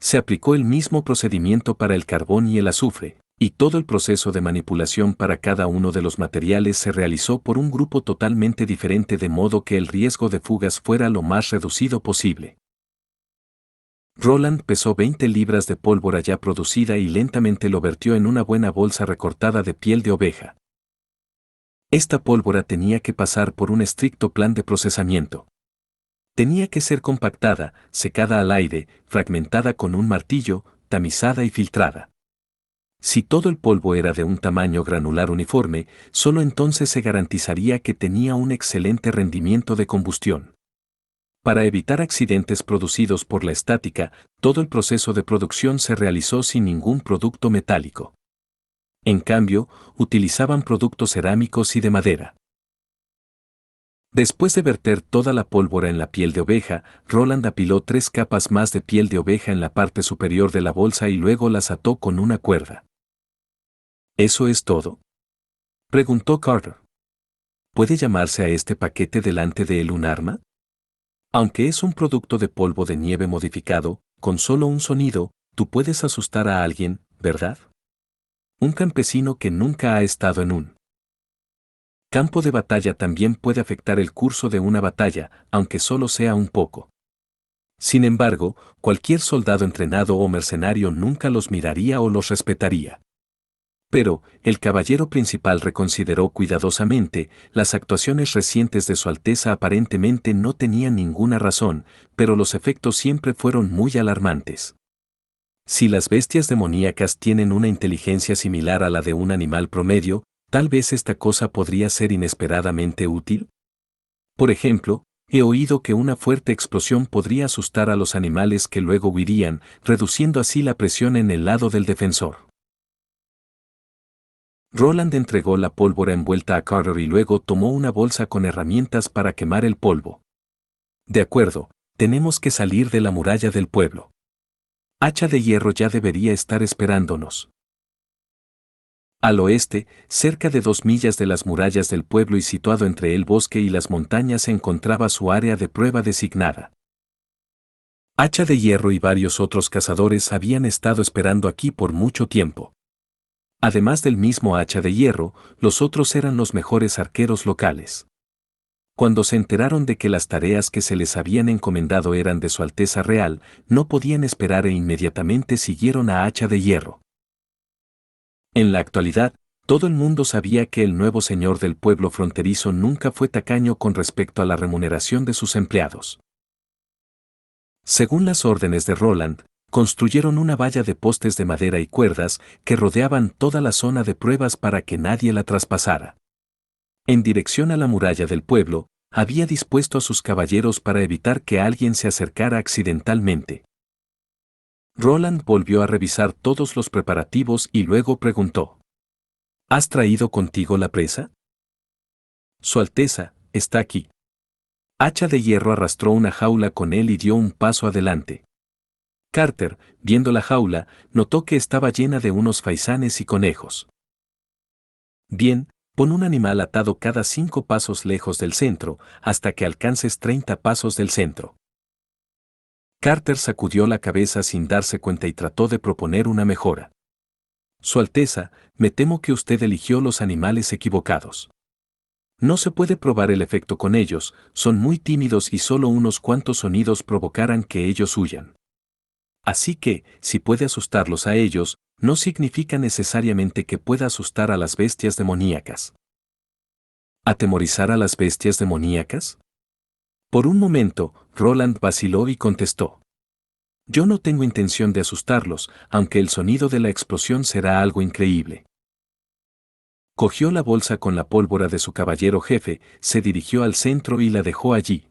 Se aplicó el mismo procedimiento para el carbón y el azufre, y todo el proceso de manipulación para cada uno de los materiales se realizó por un grupo totalmente diferente de modo que el riesgo de fugas fuera lo más reducido posible. Roland pesó 20 libras de pólvora ya producida y lentamente lo vertió en una buena bolsa recortada de piel de oveja. Esta pólvora tenía que pasar por un estricto plan de procesamiento. Tenía que ser compactada, secada al aire, fragmentada con un martillo, tamizada y filtrada. Si todo el polvo era de un tamaño granular uniforme, solo entonces se garantizaría que tenía un excelente rendimiento de combustión. Para evitar accidentes producidos por la estática, todo el proceso de producción se realizó sin ningún producto metálico. En cambio, utilizaban productos cerámicos y de madera. Después de verter toda la pólvora en la piel de oveja, Roland apiló 3 capas más de piel de oveja en la parte superior de la bolsa y luego las ató con una cuerda. ¿Eso es todo?, preguntó Carter. ¿Puede llamarse a este paquete delante de él un arma? Aunque es un producto de polvo de nieve modificado, con solo un sonido, tú puedes asustar a alguien, ¿verdad? Un campesino que nunca ha estado en un campo de batalla también puede afectar el curso de una batalla, aunque solo sea un poco. Sin embargo, cualquier soldado entrenado o mercenario nunca los miraría o los respetaría. Pero, el caballero principal reconsideró cuidadosamente, las actuaciones recientes de Su Alteza aparentemente no tenían ninguna razón, pero los efectos siempre fueron muy alarmantes. Si las bestias demoníacas tienen una inteligencia similar a la de un animal promedio, tal vez esta cosa podría ser inesperadamente útil. Por ejemplo, he oído que una fuerte explosión podría asustar a los animales que luego huirían, reduciendo así la presión en el lado del defensor. Roland entregó la pólvora envuelta a Carter y luego tomó una bolsa con herramientas para quemar el polvo. De acuerdo, tenemos que salir de la muralla del pueblo. Hacha de Hierro ya debería estar esperándonos. Al oeste, cerca de 2 millas de las murallas del pueblo y situado entre el bosque y las montañas se encontraba su área de prueba designada. Hacha de Hierro y varios otros cazadores habían estado esperando aquí por mucho tiempo. Además del mismo Hacha de Hierro, los otros eran los mejores arqueros locales. Cuando se enteraron de que las tareas que se les habían encomendado eran de Su Alteza Real, no podían esperar e inmediatamente siguieron a Hacha de Hierro. En la actualidad, todo el mundo sabía que el nuevo señor del pueblo fronterizo nunca fue tacaño con respecto a la remuneración de sus empleados. Según las órdenes de Roland, construyeron una valla de postes de madera y cuerdas que rodeaban toda la zona de pruebas para que nadie la traspasara. En dirección a la muralla del pueblo, había dispuesto a sus caballeros para evitar que alguien se acercara accidentalmente. Roland volvió a revisar todos los preparativos y luego preguntó: ¿Has traído contigo la presa? Su Alteza, está aquí. Hacha de Hierro arrastró una jaula con él y dio un paso adelante. Carter, viendo la jaula, notó que estaba llena de unos faisanes y conejos. Bien, pon un animal atado cada 5 pasos lejos del centro, hasta que alcances 30 pasos del centro. Carter sacudió la cabeza sin darse cuenta y trató de proponer una mejora. Su Alteza, me temo que usted eligió los animales equivocados. No se puede probar el efecto con ellos, son muy tímidos y solo unos cuantos sonidos provocarán que ellos huyan. Así que, si puede asustarlos a ellos, no significa necesariamente que pueda asustar a las bestias demoníacas. ¿Atemorizar a las bestias demoníacas? Por un momento, Roland vaciló y contestó: Yo no tengo intención de asustarlos, aunque el sonido de la explosión será algo increíble. Cogió la bolsa con la pólvora de su caballero jefe, se dirigió al centro y la dejó allí.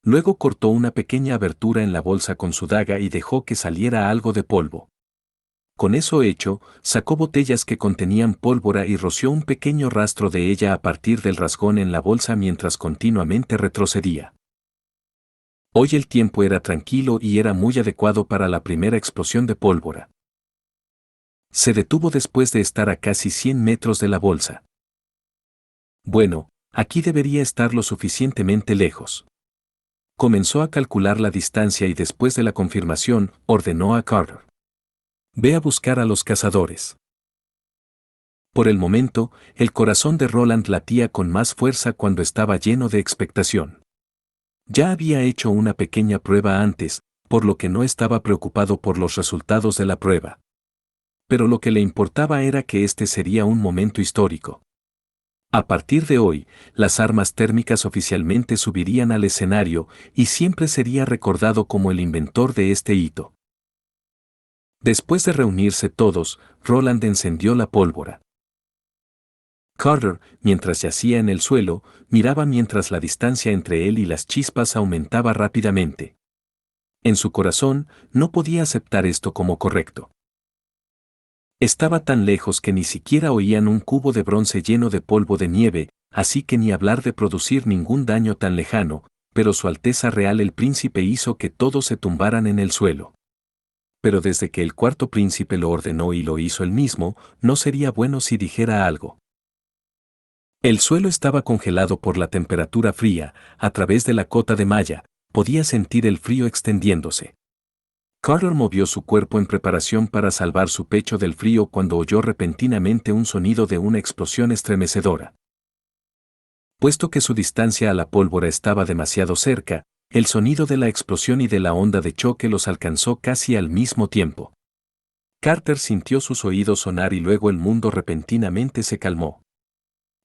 Luego cortó una pequeña abertura en la bolsa con su daga y dejó que saliera algo de polvo. Con eso hecho, sacó botellas que contenían pólvora y roció un pequeño rastro de ella a partir del rasgón en la bolsa mientras continuamente retrocedía. Hoy el tiempo era tranquilo y era muy adecuado para la primera explosión de pólvora. Se detuvo después de estar a casi 100 metros de la bolsa. Bueno, aquí debería estar lo suficientemente lejos. Comenzó a calcular la distancia y después de la confirmación, ordenó a Carter: Ve a buscar a los cazadores. Por el momento, el corazón de Roland latía con más fuerza cuando estaba lleno de expectación. Ya había hecho una pequeña prueba antes, por lo que no estaba preocupado por los resultados de la prueba. Pero lo que le importaba era que este sería un momento histórico. A partir de hoy, las armas térmicas oficialmente subirían al escenario y siempre sería recordado como el inventor de este hito. Después de reunirse todos, Roland encendió la pólvora. Carter, mientras yacía en el suelo, miraba mientras la distancia entre él y las chispas aumentaba rápidamente. En su corazón, no podía aceptar esto como correcto. Estaba tan lejos que ni siquiera oían un cubo de bronce lleno de polvo de nieve, así que ni hablar de producir ningún daño tan lejano, pero Su Alteza Real el Príncipe hizo que todos se tumbaran en el suelo. Pero desde que el cuarto príncipe lo ordenó y lo hizo él mismo, no sería bueno si dijera algo. El suelo estaba congelado por la temperatura fría, a través de la cota de malla, podía sentir el frío extendiéndose. Carter movió su cuerpo en preparación para salvar su pecho del frío cuando oyó repentinamente un sonido de una explosión estremecedora. Puesto que su distancia a la pólvora estaba demasiado cerca, el sonido de la explosión y de la onda de choque los alcanzó casi al mismo tiempo. Carter sintió sus oídos sonar y luego el mundo repentinamente se calmó.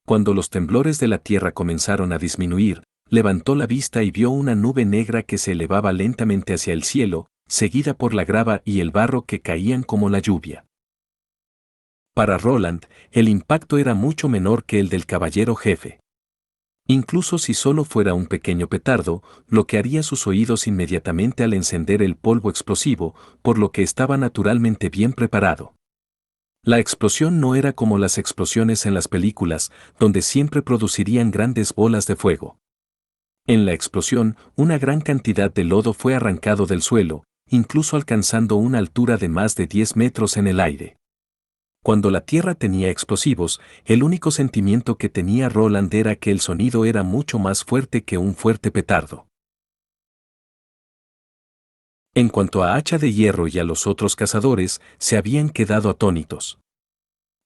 Cuando los temblores de la tierra comenzaron a disminuir, levantó la vista y vio una nube negra que se elevaba lentamente hacia el cielo, seguida por la grava y el barro que caían como la lluvia. Para Roland, el impacto era mucho menor que el del caballero jefe. Incluso si solo fuera un pequeño petardo, bloquearía sus oídos inmediatamente al encender el polvo explosivo, por lo que estaba naturalmente bien preparado. La explosión no era como las explosiones en las películas, donde siempre producirían grandes bolas de fuego. En la explosión, una gran cantidad de lodo fue arrancado del suelo, incluso alcanzando una altura de más de 10 metros en el aire. Cuando la tierra tenía explosivos, el único sentimiento que tenía Roland era que el sonido era mucho más fuerte que un fuerte petardo. En cuanto a Hacha de Hierro y a los otros cazadores, se habían quedado atónitos.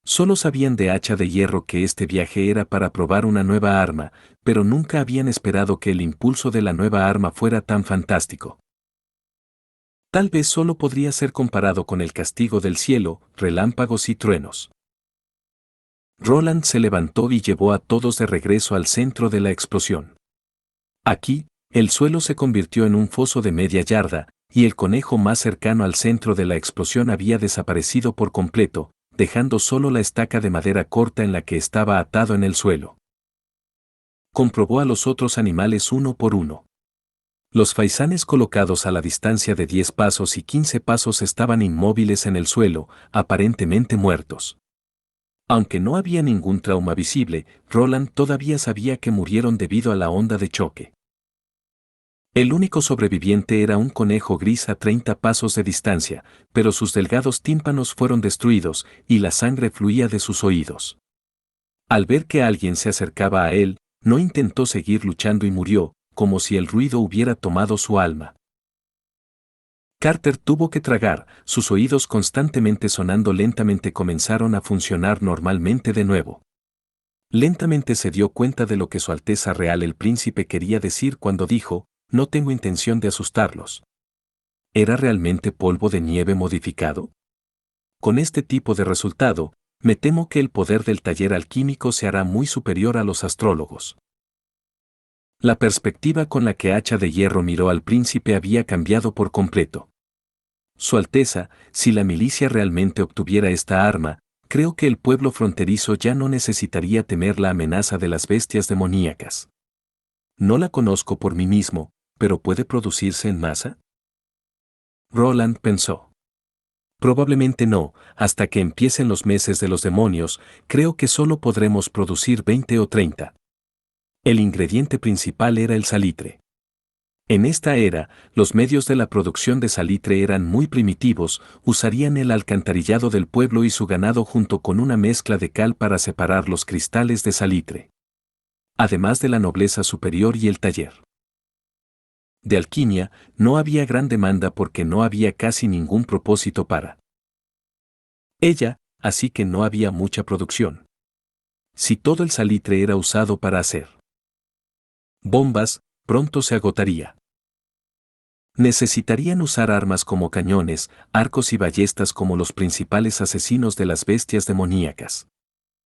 Solo sabían de Hacha de Hierro que este viaje era para probar una nueva arma, pero nunca habían esperado que el impulso de la nueva arma fuera tan fantástico. Tal vez solo podría ser comparado con el castigo del cielo, relámpagos y truenos. Roland se levantó y llevó a todos de regreso al centro de la explosión. Aquí, el suelo se convirtió en un foso de media yarda, y el conejo más cercano al centro de la explosión había desaparecido por completo, dejando solo la estaca de madera corta en la que estaba atado en el suelo. Comprobó a los otros animales uno por uno. Los faisanes colocados a la distancia de 10 pasos y 15 pasos estaban inmóviles en el suelo, aparentemente muertos. Aunque no había ningún trauma visible, Roland todavía sabía que murieron debido a la onda de choque. El único sobreviviente era un conejo gris a 30 pasos de distancia, pero sus delgados tímpanos fueron destruidos y la sangre fluía de sus oídos. Al ver que alguien se acercaba a él, no intentó seguir luchando y murió, como si el ruido hubiera tomado su alma. Carter tuvo que tragar, sus oídos constantemente sonando lentamente comenzaron a funcionar normalmente de nuevo. Lentamente se dio cuenta de lo que Su Alteza Real el Príncipe quería decir cuando dijo, no tengo intención de asustarlos. ¿Era realmente polvo de nieve modificado? Con este tipo de resultado, me temo que el poder del taller alquímico se hará muy superior a los astrólogos. La perspectiva con la que Hacha de Hierro miró al príncipe había cambiado por completo. Su Alteza, si la milicia realmente obtuviera esta arma, creo que el pueblo fronterizo ya no necesitaría temer la amenaza de las bestias demoníacas. No la conozco por mí mismo, pero ¿puede producirse en masa? Roland pensó. Probablemente no, hasta que empiecen los meses de los demonios, creo que solo podremos producir 20 o 30. El ingrediente principal era el salitre. En esta era, los medios de la producción de salitre eran muy primitivos, usarían el alcantarillado del pueblo y su ganado junto con una mezcla de cal para separar los cristales de salitre. Además de la nobleza superior y el taller de alquimia, no había gran demanda porque no había casi ningún propósito para ella, así que no había mucha producción. Si todo el salitre era usado para hacer bombas, pronto se agotaría. Necesitarían usar armas como cañones, arcos y ballestas como los principales asesinos de las bestias demoníacas.